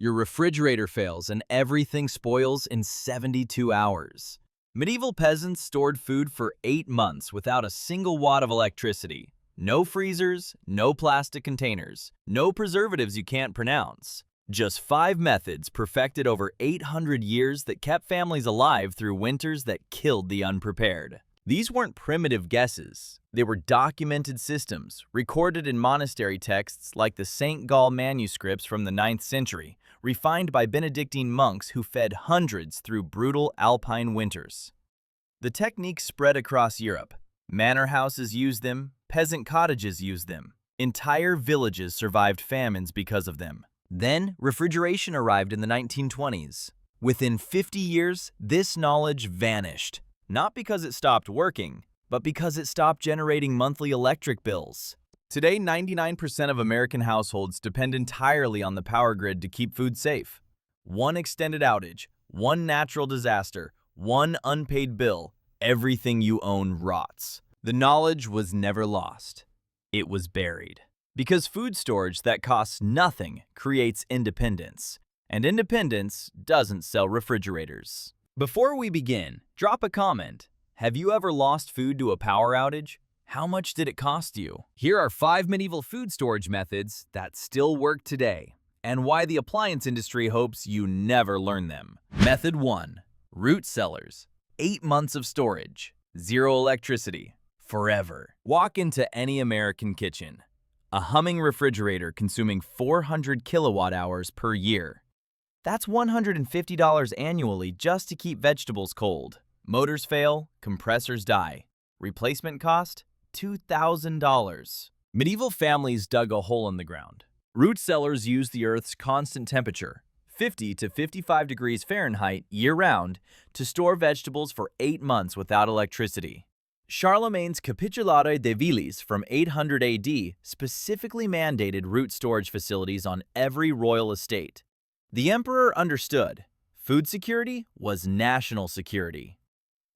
Your refrigerator fails and everything spoils in 72 hours. Medieval peasants stored food for 8 months without a single watt of electricity. No freezers, no plastic containers, no preservatives you can't pronounce. Just 5 methods perfected over 800 years that kept families alive through winters that killed the unprepared. These weren't primitive guesses. They were documented systems, recorded in monastery texts like the St. Gall manuscripts from the 9th century, refined by Benedictine monks who fed hundreds through brutal alpine winters. The techniques spread across Europe. Manor houses used them, peasant cottages used them. Entire villages survived famines because of them. Then, refrigeration arrived in the 1920s. Within 50 years, this knowledge vanished. Not because it stopped working, but because it stopped generating monthly electric bills. Today, 99% of American households depend entirely on the power grid to keep food safe. One extended outage, one natural disaster, one unpaid bill, everything you own rots. The knowledge was never lost. It was buried. Because food storage that costs nothing creates independence, and independence doesn't sell refrigerators. Before we begin, drop a comment. Have you ever lost food to a power outage? How much did it cost you? Here are 5 medieval food storage methods that still work today, and why the appliance industry hopes you never learn them. Method 1. Root cellars. 8 months of storage. Zero electricity. Forever. Walk into any American kitchen. A humming refrigerator consuming 400 kilowatt hours per year. That's $150 annually just to keep vegetables cold. Motors fail, compressors die. Replacement cost? $2,000. Medieval families dug a hole in the ground. Root cellars used the Earth's constant temperature, 50 to 55 degrees Fahrenheit year-round, to store vegetables for 8 months without electricity. Charlemagne's Capitulare de Villiers from 800 AD specifically mandated root storage facilities on every royal estate. The emperor understood. Food security was national security.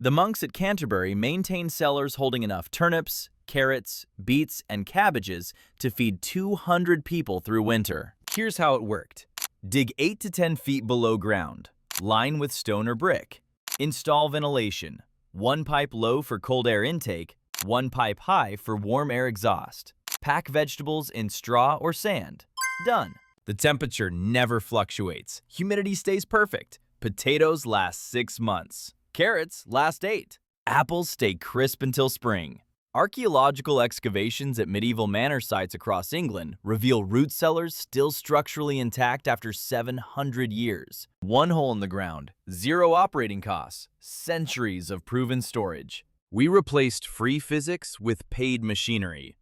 The monks at Canterbury maintained cellars holding enough turnips, carrots, beets, and cabbages to feed 200 people through winter. Here's how it worked. Dig 8 to 10 feet below ground. Line with stone or brick. Install ventilation. 1 pipe low for cold air intake, 1 pipe high for warm air exhaust. Pack vegetables in straw or sand. Done. The temperature never fluctuates. Humidity stays perfect. Potatoes last 6 months. Carrots last 8. Apples stay crisp until spring. Archaeological excavations at medieval manor sites across England reveal root cellars still structurally intact after 700 years. 1 hole in the ground, 0 operating costs, centuries of proven storage. We replaced free physics with paid machinery.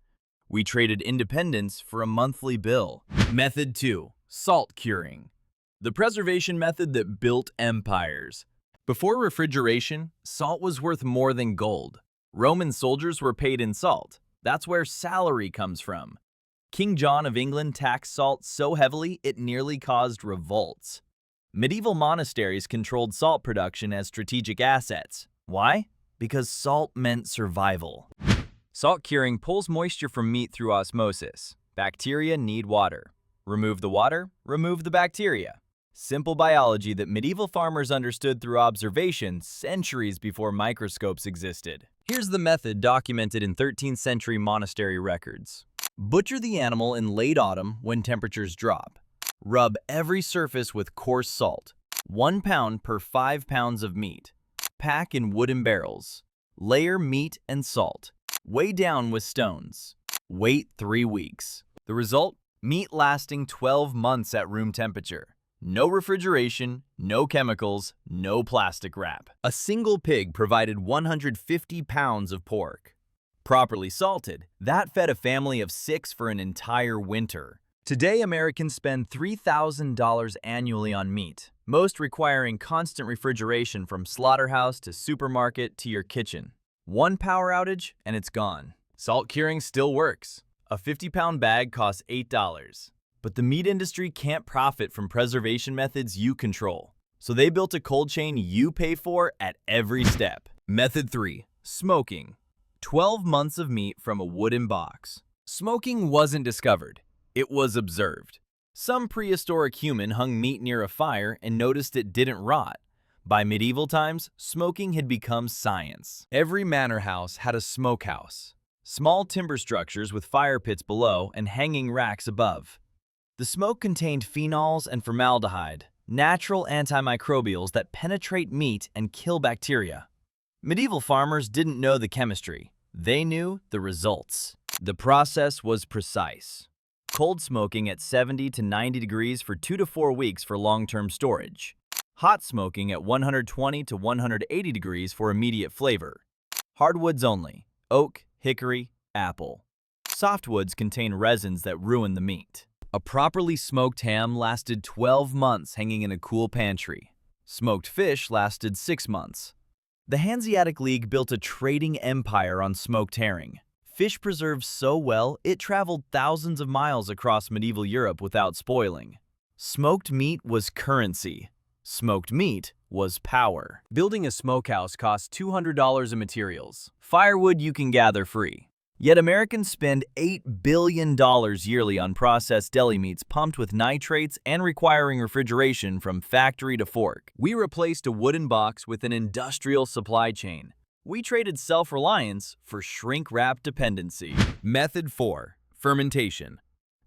We traded independence for a monthly bill. Method 2. Salt curing. The preservation method that built empires. Before refrigeration, salt was worth more than gold. Roman soldiers were paid in salt. That's where salary comes from. King John of England taxed salt so heavily it nearly caused revolts. Medieval monasteries controlled salt production as strategic assets. Why? Because salt meant survival. Salt curing pulls moisture from meat through osmosis. Bacteria need water. Remove the water, remove the bacteria. Simple biology that medieval farmers understood through observation centuries before microscopes existed. Here's the method documented in 13th century monastery records. Butcher the animal in late autumn when temperatures drop. Rub every surface with coarse salt. 1 pound per 5 pounds of meat. Pack in wooden barrels. Layer meat and salt. Weigh down with stones. Wait 3 weeks. The result? Meat lasting 12 months at room temperature. No refrigeration, no chemicals, no plastic wrap. A single pig provided 150 pounds of pork. Properly salted, that fed a family of 6 for an entire winter. Today, Americans spend $3,000 annually on meat, most requiring constant refrigeration from slaughterhouse to supermarket to your kitchen. 1 power outage and it's gone. Salt curing still works. A 50-pound bag costs $8. But the meat industry can't profit from preservation methods you control. So they built a cold chain you pay for at every step. Method 3. Smoking. 12 months of meat from a wooden box. Smoking wasn't discovered. It was observed. Some prehistoric human hung meat near a fire and noticed it didn't rot. By medieval times, smoking had become science. Every manor house had a smokehouse. Small timber structures with fire pits below and hanging racks above. The smoke contained phenols and formaldehyde, natural antimicrobials that penetrate meat and kill bacteria. Medieval farmers didn't know the chemistry. They knew the results. The process was precise. Cold smoking at 70 to 90 degrees for 2 to 4 weeks for long-term storage. Hot smoking at 120 to 180 degrees for immediate flavor. Hardwoods only: oak, hickory, apple. Softwoods contain resins that ruin the meat. A properly smoked ham lasted 12 months hanging in a cool pantry. Smoked fish lasted 6 months. The Hanseatic League built a trading empire on smoked herring. Fish preserved so well, it traveled thousands of miles across medieval Europe without spoiling. Smoked meat was currency. Smoked meat was power. Building a smokehouse costs $200 in materials. Firewood you can gather free. Yet Americans spend $8 billion yearly on processed deli meats pumped with nitrates and requiring refrigeration from factory to fork. We replaced a wooden box with an industrial supply chain. We traded self-reliance for shrink-wrap dependency. Method 4. Fermentation.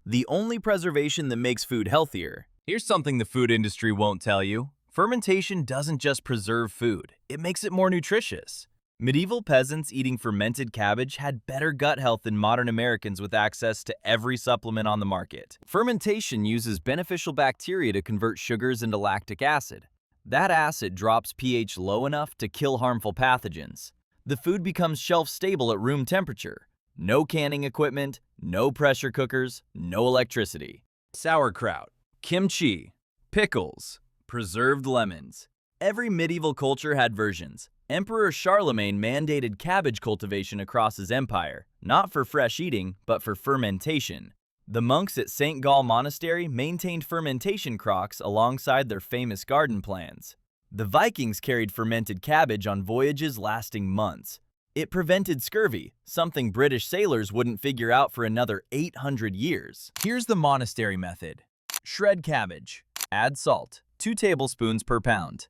The only preservation that makes food healthier. Here's something the food industry won't tell you. Fermentation doesn't just preserve food, it makes it more nutritious. Medieval peasants eating fermented cabbage had better gut health than modern Americans with access to every supplement on the market. Fermentation uses beneficial bacteria to convert sugars into lactic acid. That acid drops pH low enough to kill harmful pathogens. The food becomes shelf-stable at room temperature. No canning equipment, no pressure cookers, no electricity. Sauerkraut, kimchi, pickles, preserved lemons. Every medieval culture had versions. Emperor Charlemagne mandated cabbage cultivation across his empire, not for fresh eating, but for fermentation. The monks at St. Gall Monastery maintained fermentation crocks alongside their famous garden plans. The Vikings carried fermented cabbage on voyages lasting months. It prevented scurvy, something British sailors wouldn't figure out for another 800 years. Here's the monastery method. Shred cabbage. Add salt, 2 tablespoons per pound.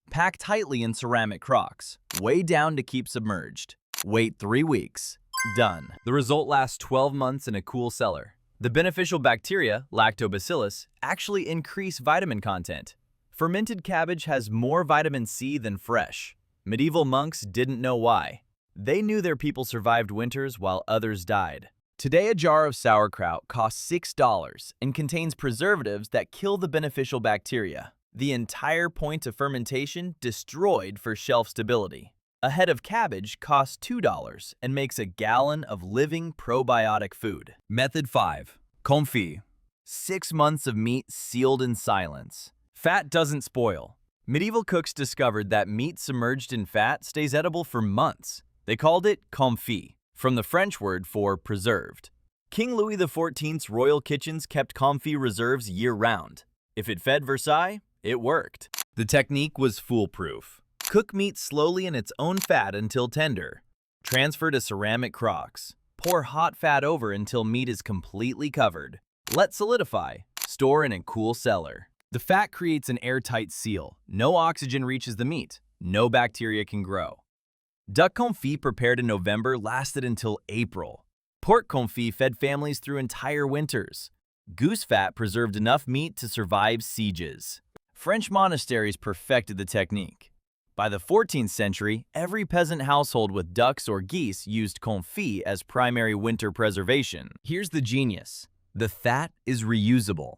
Pack tightly in ceramic crocks. Weigh down to keep submerged. Wait 3 weeks. Done. The result lasts 12 months in a cool cellar. The beneficial bacteria, lactobacillus, actually increase vitamin content. Fermented cabbage has more vitamin C than fresh. Medieval monks didn't know why. They knew their people survived winters while others died. Today, a jar of sauerkraut costs $6 and contains preservatives that kill the beneficial bacteria. The entire point of fermentation destroyed for shelf stability. A head of cabbage costs $2 and makes a gallon of living probiotic food. Method 5. Confit. 6 months of meat sealed in silence. Fat doesn't spoil. Medieval cooks discovered that meat submerged in fat stays edible for months. They called it confit, from the French word for preserved. King Louis XIV's royal kitchens kept confit reserves year-round. If it fed Versailles, it worked. The technique was foolproof. Cook meat slowly in its own fat until tender. Transfer to ceramic crocks. Pour hot fat over until meat is completely covered. Let solidify. Store in a cool cellar. The fat creates an airtight seal. No oxygen reaches the meat. No bacteria can grow. Duck confit prepared in November lasted until April. Pork confit fed families through entire winters. Goose fat preserved enough meat to survive sieges. French monasteries perfected the technique. By the 14th century, every peasant household with ducks or geese used confit as primary winter preservation. Here's the genius. The fat is reusable.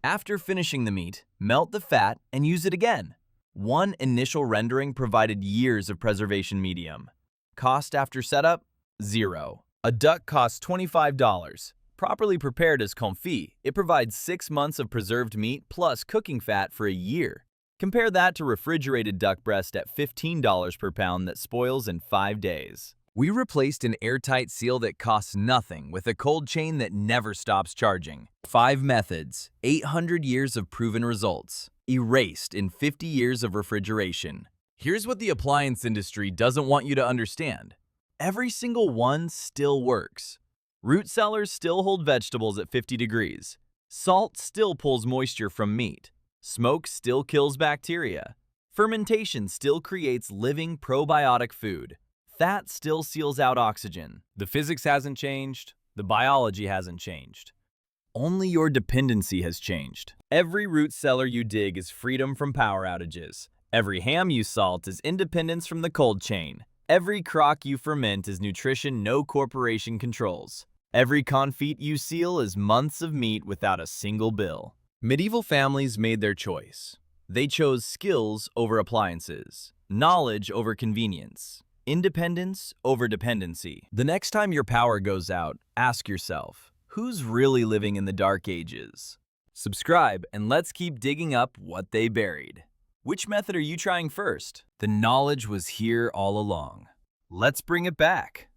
After finishing the meat, melt the fat and use it again. One initial rendering provided years of preservation medium. Cost after setup? $0. A duck costs $25. Properly prepared as confit, it provides 6 months of preserved meat plus cooking fat for a year. Compare that to refrigerated duck breast at $15 per pound that spoils in 5 days. We replaced an airtight seal that costs nothing with a cold chain that never stops charging. 5 methods, 800 years of proven results, erased in 50 years of refrigeration. Here's what the appliance industry doesn't want you to understand. Every single one still works. Root cellars still hold vegetables at 50 degrees. Salt still pulls moisture from meat. Smoke still kills bacteria. Fermentation still creates living probiotic food. Fat still seals out oxygen. The physics hasn't changed. The biology hasn't changed. Only your dependency has changed. Every root cellar you dig is freedom from power outages. Every ham you salt is independence from the cold chain. Every crock you ferment is nutrition no corporation controls. Every confit you seal is months of meat without a single bill. Medieval families made their choice. They chose skills over appliances, knowledge over convenience, independence over dependency. The next time your power goes out, ask yourself, who's really living in the dark ages? Subscribe and let's keep digging up what they buried. Which method are you trying first? The knowledge was here all along. Let's bring it back.